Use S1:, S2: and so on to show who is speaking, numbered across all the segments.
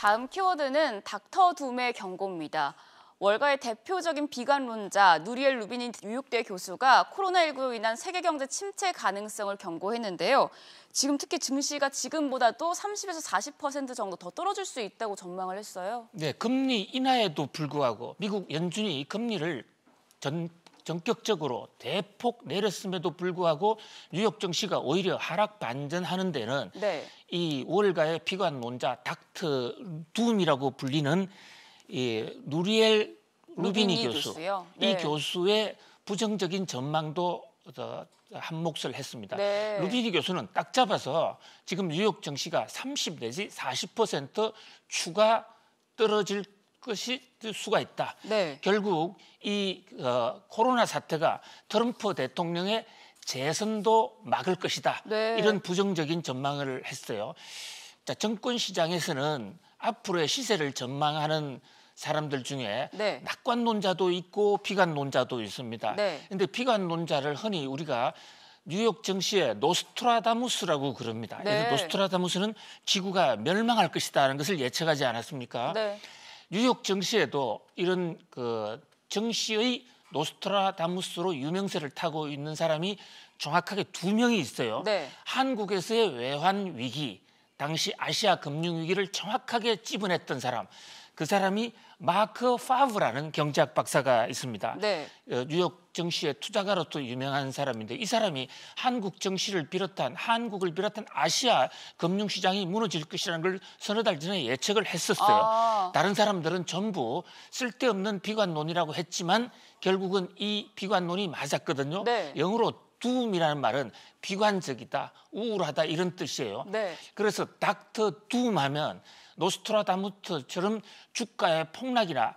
S1: 다음 키워드는 닥터둠의 경고입니다. 월가의 대표적인 비관론자 누리엘 루비니 뉴욕대 교수가 코로나19로 인한 세계 경제 침체 가능성을 경고했는데요. 지금 특히 증시가 지금보다도 30에서 40% 정도 더 떨어질 수 있다고 전망을 했어요.
S2: 네, 금리 인하에도 불구하고 미국 연준이 금리를 전격적으로 대폭 내렸음에도 불구하고 뉴욕 증시가 오히려 하락 반전하는 데는 이 월가의 비관론자 닥터둠이라고 불리는 이 누리엘 루비니 교수, 이 교수의 부정적인 전망도 한 몫을 했습니다. 루비니 교수는 딱 잡아서 지금 뉴욕 증시가 30 내지 40% 추가 떨어질 것이 수가 있다. 결국 이 코로나 사태가 트럼프 대통령의 재선도 막을 것이다. 이런 부정적인 전망을 했어요. 자, 정권 시장에서는 앞으로의 시세를 전망하는 사람들 중에 낙관론자도 있고 비관론자도 있습니다. 그런데 비관론자를 흔히 우리가 뉴욕 증시의 노스트라다무스라고 그럽니다. 노스트라다무스는 지구가 멸망할 것이다라는 것을 예측하지 않았습니까? 뉴욕 증시에도 이런 증시의 노스트라다무스로 유명세를 타고 있는 사람이 정확하게 2명이 있어요. 한국에서의 외환 위기, 당시 아시아 금융 위기를 정확하게 찝어냈던 사람. 그 사람이 마크 파브라는 경제학 박사가 있습니다. 뉴욕 증시의 투자가로도 유명한 사람인데 이 사람이 한국 증시를 비롯한 한국을 비롯한 아시아 금융시장이 무너질 것이라는 걸 서너 달 전에 예측을 했었어요. 다른 사람들은 전부 쓸데없는 비관론이라고 했지만 결국은 이 비관론이 맞았거든요. 영어로 둠이라는 말은 비관적이다, 우울하다 이런 뜻이에요. 그래서 닥터 둠 하면 노스트라다무스처럼 주가의 폭락이나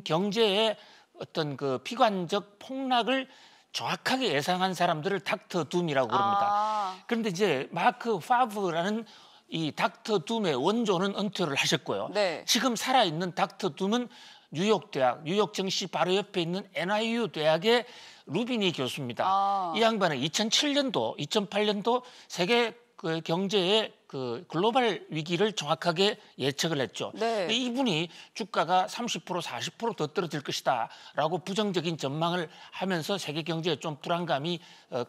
S2: 경제의 어떤 그 비관적 폭락을 정확하게 예상한 사람들을 닥터 둠이라고 그럽니다. 그런데 이제 마크 파브라는 이 닥터 둠의 원조는 은퇴를 하셨고요. 지금 살아있는 닥터 둠은 뉴욕 대학, 뉴욕 증시 바로 옆에 있는 NYU 대학의 루비니 교수입니다. 이 양반은 2007년도, 2008년도 세계 경제의 글로벌 위기를 정확하게 예측을 했죠. 이분이 주가가 30% 40% 더 떨어질 것이다라고 부정적인 전망을 하면서 세계 경제에 좀 불안감이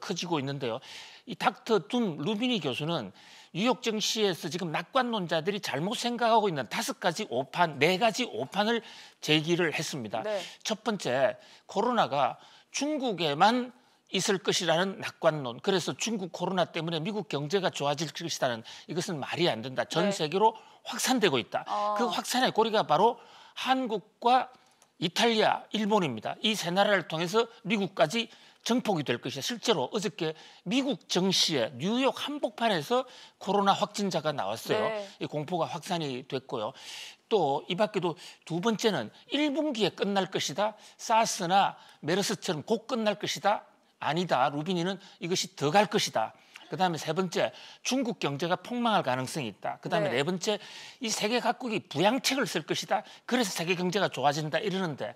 S2: 커지고 있는데요. 이 닥터 둠 루비니 교수는 뉴욕 증시에서 지금 낙관론자들이 잘못 생각하고 있는 4가지 오판을 제기를 했습니다. 첫 번째, 코로나가 중국에만 있을 것이라는 낙관론. 그래서 중국 코로나 때문에 미국 경제가 좋아질 것이라는 이것은 말이 안 된다. 전 세계로 확산되고 있다. 그 확산의 고리가 바로 한국과 이탈리아, 일본입니다. 이 세 나라를 통해서 미국까지 정폭이 될 것이다. 실제로 어저께 미국 증시에 뉴욕 한복판에서 코로나 확진자가 나왔어요. 이 공포가 확산이 됐고요. 또 이 밖에도 두 번째는 1분기에 끝날 것이다. 사스나 메르스처럼 곧 끝날 것이다. 아니다. 루비니는 이것이 더 갈 것이다. 그다음에 세 번째, 중국 경제가 폭망할 가능성이 있다. 그다음에 네 번째, 이 세계 각국이 부양책을 쓸 것이다. 그래서 세계 경제가 좋아진다 이러는데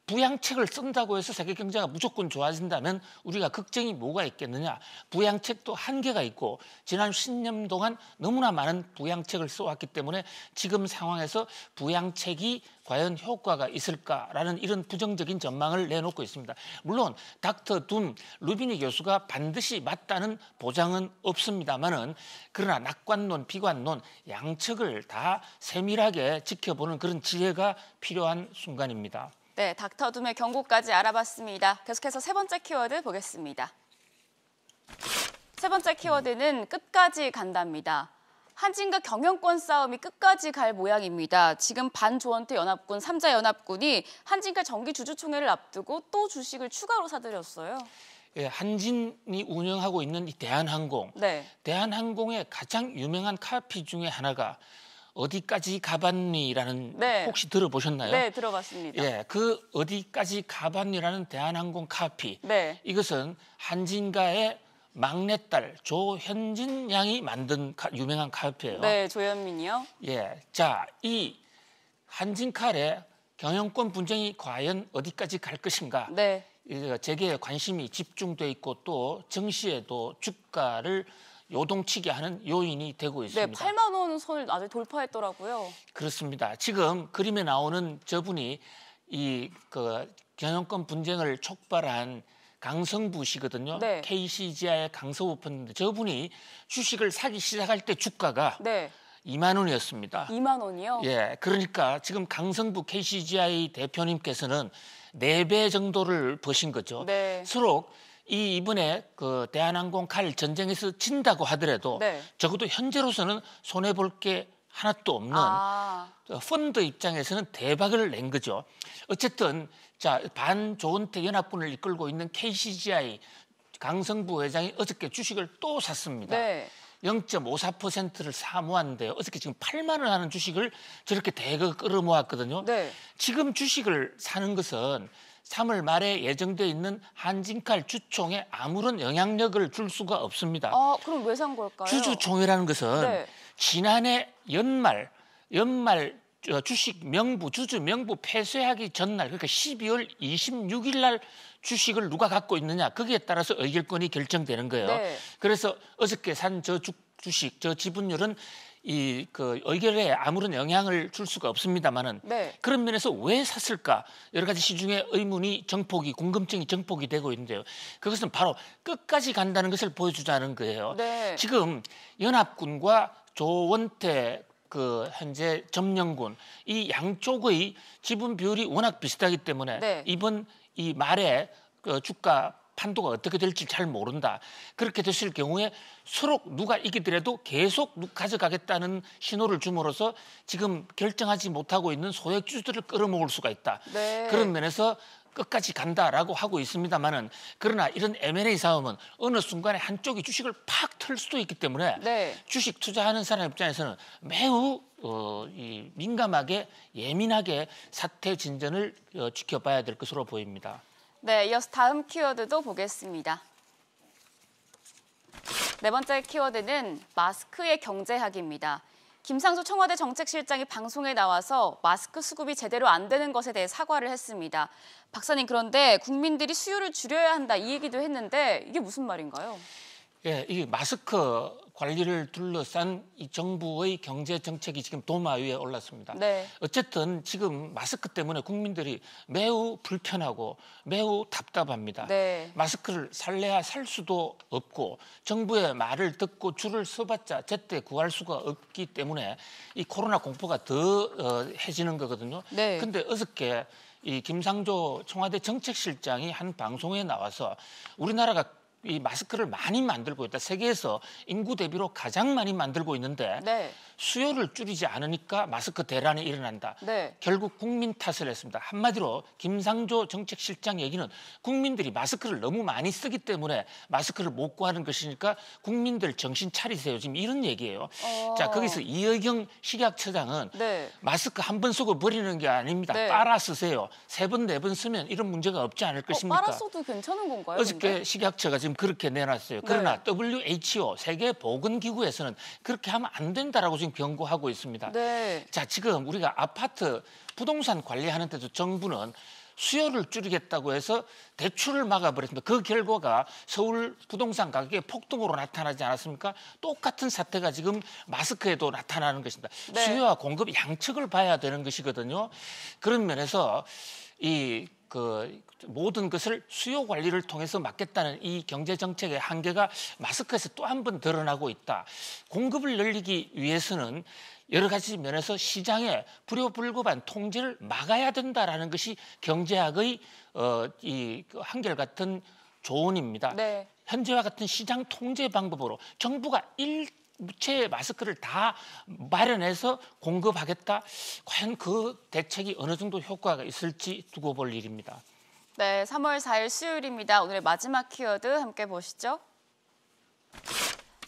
S2: 부양책을 쓴다고 해서 세계 경제가 무조건 좋아진다면 우리가 걱정이 뭐가 있겠느냐. 부양책도 한계가 있고 지난 10년 동안 너무나 많은 부양책을 써왔기 때문에 지금 상황에서 부양책이 과연 효과가 있을까라는 이런 부정적인 전망을 내놓고 있습니다. 물론 닥터 둠 루비니 교수가 반드시 맞다는 보장은 없습니다만은 그러나 낙관론, 비관론 양측을 다 세밀하게 지켜보는 그런 지혜가 필요한 순간입니다.
S1: 네, 닥터 둠의 경고까지 알아봤습니다. 계속해서 세 번째 키워드 보겠습니다. 세 번째 키워드는 끝까지 간답니다. 한진과 경영권 싸움이 끝까지 갈 모양입니다. 지금 반조원태 연합군, 3자 연합군이 한진과 정기주주총회를 앞두고 또 주식을 추가로 사들였어요.
S2: 예, 한진이 운영하고 있는 이 대한항공. 대한항공의 가장 유명한 카피 중에 하나가 어디까지 가봤니라는 혹시 들어보셨나요?
S1: 네, 들어봤습니다.
S2: 예, 그 어디까지 가봤니라는 대한항공 카피. 이것은 한진가의 막내딸 조현진 양이 만든 유명한 카피예요.
S1: 네, 조현민이요.
S2: 예, 자, 이 한진칼의 경영권 분쟁이 과연 어디까지 갈 것인가? 제게 관심이 집중돼 있고 또 증시에도 주가를 요동치게 하는 요인이 되고 있습니다.
S1: 네, 8만 원 선을 아주 돌파했더라고요.
S2: 그렇습니다. 지금 그림에 나오는 저분이 경영권 분쟁을 촉발한 강성부 씨거든요.
S1: 네.
S2: KCGI의 강성부 펀드. 저분이 주식을 사기 시작할 때 주가가
S1: 네.
S2: 2만 원이었습니다.
S1: 2만 원이요?
S2: 예, 그러니까 지금 강성부 KCGI 대표님께서는 4배 정도를 버신 거죠.
S1: 네.
S2: 서로 이번에 대한항공 칼 전쟁에서 진다고 하더라도
S1: 네.
S2: 적어도 현재로서는 손해 볼 게 하나도 없는 펀드 입장에서는 대박을 낸 거죠. 어쨌든 자, 반조은택 연합군을 이끌고 있는 KCGI 강성부 회장이 어저께 주식을 또 샀습니다.
S1: 네.
S2: 0.54%를 사모았는데요. 어저께 지금 8만 원 하는 주식을 저렇게 대거 끌어모았거든요.
S1: 네.
S2: 지금 주식을 사는 것은 3월 말에 예정돼 있는 한진칼 주총에 아무런 영향력을 줄 수가 없습니다.
S1: 그럼 왜 산 걸까요?
S2: 주주총회라는 것은
S1: 네.
S2: 지난해 연말 주식 명부, 주주 명부 폐쇄하기 전날, 그러니까 12월 26일 날 주식을 누가 갖고 있느냐, 거기에 따라서 의결권이 결정되는 거예요.
S1: 네.
S2: 그래서 어저께 산 저 주식, 저 지분율은 의결에 아무런 영향을 줄 수가 없습니다만은
S1: 네.
S2: 그런 면에서 왜 샀을까? 여러 가지 시중에 의문이 궁금증이 정폭이 되고 있는데요. 그것은 바로 끝까지 간다는 것을 보여주자는 거예요.
S1: 네.
S2: 지금 연합군과 조원태 현재 점령군 이 양쪽의 지분 비율이 워낙 비슷하기 때문에
S1: 네.
S2: 이번 이 말에 주가 판도가 어떻게 될지 잘 모른다. 그렇게 됐을 경우에 서로 누가 이기더라도 계속 가져가겠다는 신호를 줌으로써 지금 결정하지 못하고 있는 소액주주들을 끌어모을 수가 있다.
S1: 네.
S2: 그런 면에서 끝까지 간다라고 하고 있습니다만은 그러나 이런 M&A 싸움은 어느 순간에 한쪽이 주식을 팍 털 수도 있기 때문에
S1: 네.
S2: 주식 투자하는 사람 입장에서는 매우 민감하게 예민하게 사태 진전을 지켜봐야 될 것으로 보입니다.
S1: 네, 이어서 다음 키워드도 보겠습니다. 네 번째 키워드는 마스크의 경제학입니다. 김상조 청와대 정책실장이 방송에 나와서 마스크 수급이 제대로 안 되는 것에 대해 사과를 했습니다. 박사님, 그런데 국민들이 수요를 줄여야 한다 이 얘기도 했는데 이게 무슨 말인가요?
S2: 예, 이 마스크 관리를 둘러싼 이 정부의 경제 정책이 지금 도마 위에 올랐습니다.
S1: 네.
S2: 어쨌든 지금 마스크 때문에 국민들이 매우 불편하고 매우 답답합니다.
S1: 네.
S2: 마스크를 살래야 살 수도 없고 정부의 말을 듣고 줄을 서봤자 제때 구할 수가 없기 때문에 이 코로나 공포가 더 해지는 거거든요.
S1: 네.
S2: 근데 어저께 이 김상조 청와대 정책실장이 한 방송에 나와서 우리나라가 이 마스크를 많이 만들고 있다. 세계에서 인구 대비로 가장 많이 만들고 있는데
S1: 네.
S2: 수요를 줄이지 않으니까 마스크 대란이 일어난다.
S1: 네.
S2: 결국 국민 탓을 했습니다. 한마디로 김상조 정책실장 얘기는 국민들이 마스크를 너무 많이 쓰기 때문에 마스크를 못 구하는 것이니까 국민들 정신 차리세요. 지금 이런 얘기예요. 자, 거기서 이의경 식약처장은
S1: 네.
S2: 마스크 한 번 쓰고 버리는 게 아닙니다.
S1: 네.
S2: 빨아 쓰세요. 3번, 4번 쓰면 이런 문제가 없지 않을 것입니까?
S1: 빨아 써도 괜찮은 건가요?
S2: 어저께
S1: 근데?
S2: 식약처가 지금 그렇게 내놨어요. 그러나 WHO 세계보건기구에서는 그렇게 하면 안 된다라고 지금 경고하고 있습니다.
S1: 네.
S2: 자, 지금 우리가 아파트 부동산 관리하는 데도 정부는 수요를 줄이겠다고 해서 대출을 막아버렸습니다. 그 결과가 서울 부동산 가격의 폭등으로 나타나지 않았습니까? 똑같은 사태가 지금 마스크에도 나타나는 것입니다.
S1: 네.
S2: 수요와 공급 양측을 봐야 되는 것이거든요. 그런 면에서 모든 것을 수요 관리를 통해서 막겠다는 이 경제 정책의 한계가 마스크에서 또 한 번 드러나고 있다. 공급을 늘리기 위해서는 여러 가지 면에서 시장의 불효불급한 통제를 막아야 된다라는 것이 경제학의 한결같은 조언입니다.
S1: 네.
S2: 현재와 같은 시장 통제 방법으로 정부가 일체의 마스크를 다 마련해서 공급하겠다. 과연 그 대책이 어느 정도 효과가 있을지 두고 볼 일입니다.
S1: 네, 3월 4일 수요일입니다. 오늘의 마지막 키워드 함께 보시죠.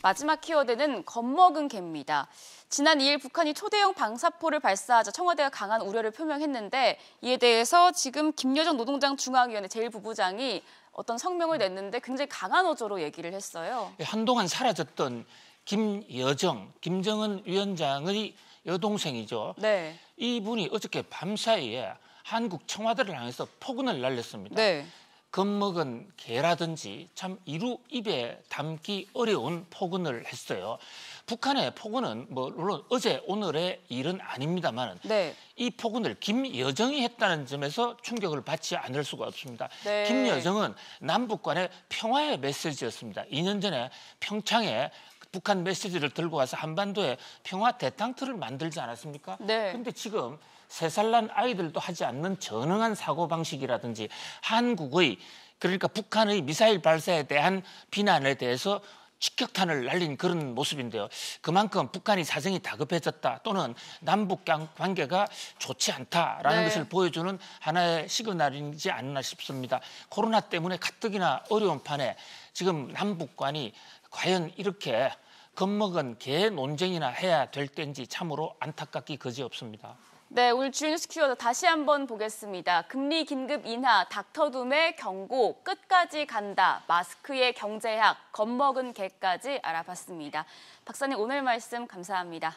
S1: 마지막 키워드는 겁먹은 개입니다. 지난 2일 북한이 초대형 방사포를 발사하자 청와대가 강한 우려를 표명했는데 이에 대해서 지금 김여정 노동당 중앙위원회 제1부부장이 어떤 성명을 냈는데 굉장히 강한 어조로 얘기를 했어요.
S2: 한동안 사라졌던 김여정, 김정은 위원장의 여동생이죠.
S1: 네.
S2: 이분이 어저께 밤사이에 한국 청와대를 향해서 폭언을 날렸습니다.
S1: 네.
S2: 겁먹은 개라든지 참 이루 입에 담기 어려운 폭언을 했어요. 북한의 폭언은 물론 어제 오늘의 일은 아닙니다만
S1: 네.
S2: 이 폭언을 김여정이 했다는 점에서 충격을 받지 않을 수가 없습니다.
S1: 네.
S2: 김여정은 남북 간의 평화의 메시지였습니다. 2년 전에 평창에 북한 메시지를 들고 와서 한반도에 평화 대탕터를 만들지 않았습니까?
S1: 네.
S2: 그런데 지금 3살 난 아이들도 하지 않는 전형한 사고방식이라든지 한국의 그러니까 북한의 미사일 발사에 대한 비난에 대해서 직격탄을 날린 그런 모습인데요. 그만큼 북한이 사정이 다급해졌다 또는 남북 관계가 좋지 않다라는
S1: 네.
S2: 것을 보여주는 하나의 시그널이지 않나 싶습니다. 코로나 때문에 가뜩이나 어려운 판에 지금 남북 간이 과연 이렇게 겁먹은 개 논쟁이나 해야 될 때인지 참으로 안타깝기 그지없습니다.
S1: 네, 오늘 주요 뉴스 키워드 다시 한번 보겠습니다. 금리 긴급 인하, 닥터둠의 경고, 끝까지 간다, 마스크의 경제학, 겁먹은 개까지 알아봤습니다. 박사님 오늘 말씀 감사합니다.